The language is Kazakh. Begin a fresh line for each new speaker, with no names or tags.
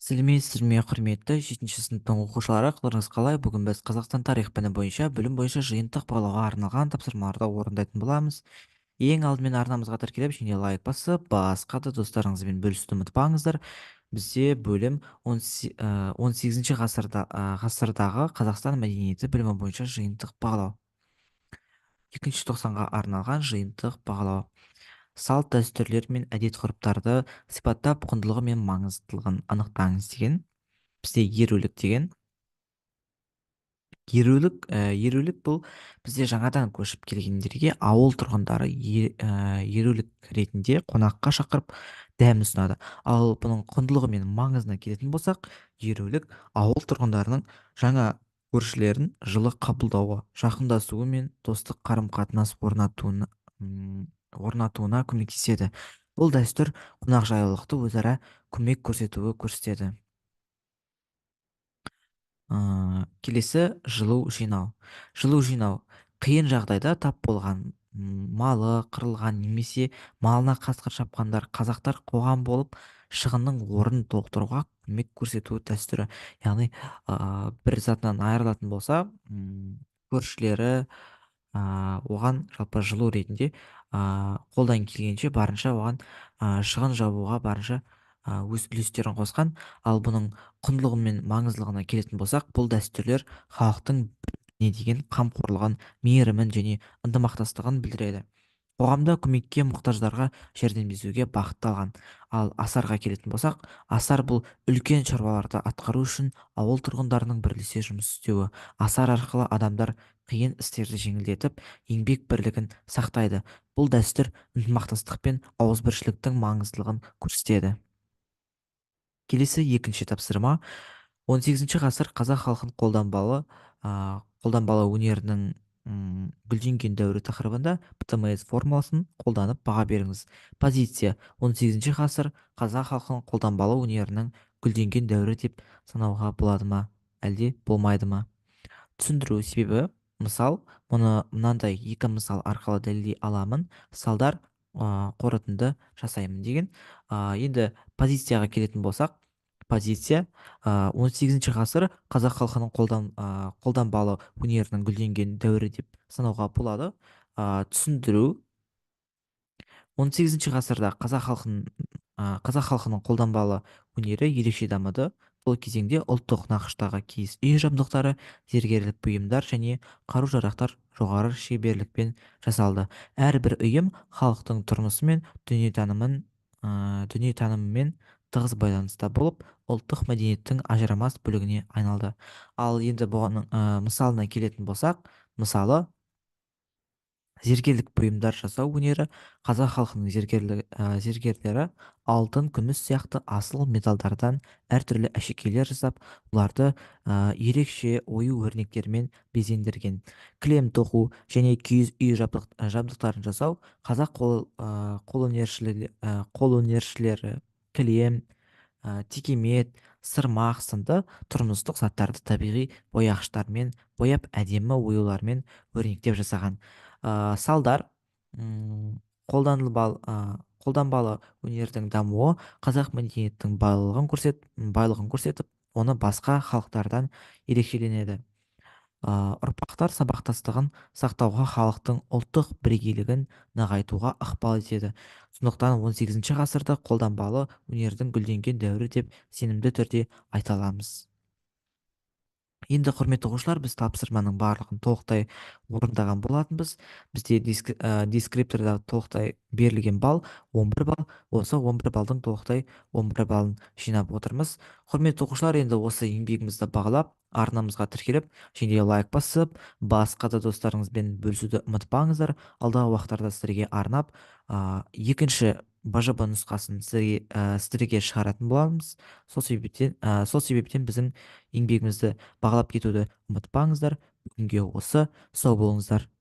Сәлеметсіздер ме, құрметті 7-ші сыныптың оқушылары, қалдарыңыз қалай? Бүгін біз Қазақстан тарих пәні бойынша білім бойынша жиынтық бағалауға арналған тапсырмаларды орындайтын боламыз. Ең алдымен арнамызға тіркеліп және лайк басып, басқа да достарыңызбен бөлісуді ұмытпаңыздар. Бізде бөлім 18 ғасырдағы Қазақстан мәдениеті білімі бойынша жиынтық бағалау. 2-ші тоқсанға арналған жиынтық бағалау. Салт дәстүрлер мен әдет ғұрыптарды сипаттап құндылығы мен маңыздылығын анықтаңыз деген. Бізде ерулік деген. Ерулік бұл бізде жаңадан көшіп келгендерге ауыл тұрғындары ерулік ретінде қонаққа шақырып дәм ұсынады. Ал бұның құндылығы мен маңызына келетін болсақ, ерулік ауыл тұрғындарының жаңа көршілерін жылы қабылдауы, жақындасуы мен достық қарым-қатынас орнатуына көмектеседі. Бұл дәстүр қонақжайлылықты өзара көмек көрсетуі көрсетеді. Келесі жылу жинау қиын жағдайда тап болған малы қырылған немесе малына қасқыр шапқандар қазақтар қоғам болып шығынның орнын толтыруға көмек көрсету дәстүрі. Яғни бір затынан айырылатын болса, көршілері оған жалпы жылу ретінде қолдан келгенше барынша оған шығын жабуға барынша өз үлестерін қосқан. Ал бұның құндылығы мен маңыздылығына келетін болсақ, бұл дәстүрлер халықтың не деген қамқорлығын, мейірімін және ынтымақтастығын білдіреді. Қоғамда көмекке мұқтаждарға жәрдемдесуге бағытталған. Ал асарға келетін болсақ, асар бұл үлкен шаруаларды атқару үшін ауыл тұрғындарының бірлесе жұмыс істеуі. Асар арқылы адамдар қиын істерді жеңілдетіп, еңбек бірлігін сақтайды. Бұл дәстүр ынтымақтастық пен ауызбіршіліктің маңыздылығын көрсетеді. Келесі екінші тапсырма. 18 ғасыр қазақ халқын қолданбалы өнерінің гүлденген дәуірі тақырыбында птмс формуласын қолданып баға беріңіз. Позиция: 18 ғасыр қазақ халқын қолданбалы өнерінің гүлденген дәуірі деп санауға болады ма, әлде болмайды ма? Түсіндіру себебі мысал, мұны мынандай екі мысал арқылы дәлелдей аламын. Салдар қорытынды жасаймын деген. Енді позицияға келетін болсақ, позиция 18 ғасыр қазақ халқының қолданбалы өнерінің гүлденген дәуірі деп санауға болады. Түсіндіру: 18 ғасырда қазақ халқының қолданбалы өнері ерекше дамыды. Бұл кезеңде ұлттық нақыштағы киіз үй жабдықтары, зергерлік бұйымдар және қару-жарақтар жоғары шеберлікпен жасалды. Әрбір ұйым халықтың тұрмысы мен дүниетанымымен тығыз байланыста болып, ұлттық мәдениеттің ажырамас бөлігіне айналды. Ал енді бұның мысалына келетін болсақ, мысалы, зергерлік бұйымдар жасау өнері. Қазақ халқының зергерлері алтын, күміс сияқты асыл металдардан әртүрлі әшекейлер жасап, оларды ерекше ою өрнектермен безендірген. Кілем тоқу және киіз үй жабдықтарын жасау. Қазақ қолөнершілері кілем, текемет, сырмақ сынды тұрмыстық заттарды табиғи бояғыштармен бояп, әдемі оюлармен өрнектеп жасаған. Салдар: қолданбалы өнердің дамуы қазақ мәдениеттің байлығын көрсетіп, оны басқа халықтардан ерекшеленеді. Ұрпақтар сабақтастығын сақтауға, халықтың ұлттық бірегейлігін нығайтуға ықпал етеді. Сондықтан 18 ғасырда қолданбалы өнердің гүлденген дәуірі деп сенімді түрде айта аламыз. Енді құрметті оқушылар, біз тапсырманың барлығын толықтай орындаған болатынбыз. Бізде дескрипторда толықтай берілген балл 11 балл. Осы 11 балдың толықтай 11 балын жинап отырмыз. Құрметті оқушылар, енді осы еңбегімізді бағалап, арнамызға тіркеліп, және лайк басып, басқа да достарыңызбен бөлісуді ұмытпаңыздар. Алдағы уақыттарда сіздерге арнап, екінші БЖБ нұсқасын сіздерге шығаратын боламыз. Сол себептен біздің еңбегімізді бағалап кетуді ұмытпаңыздар. Бүгінге осы. Сау болыңыздар.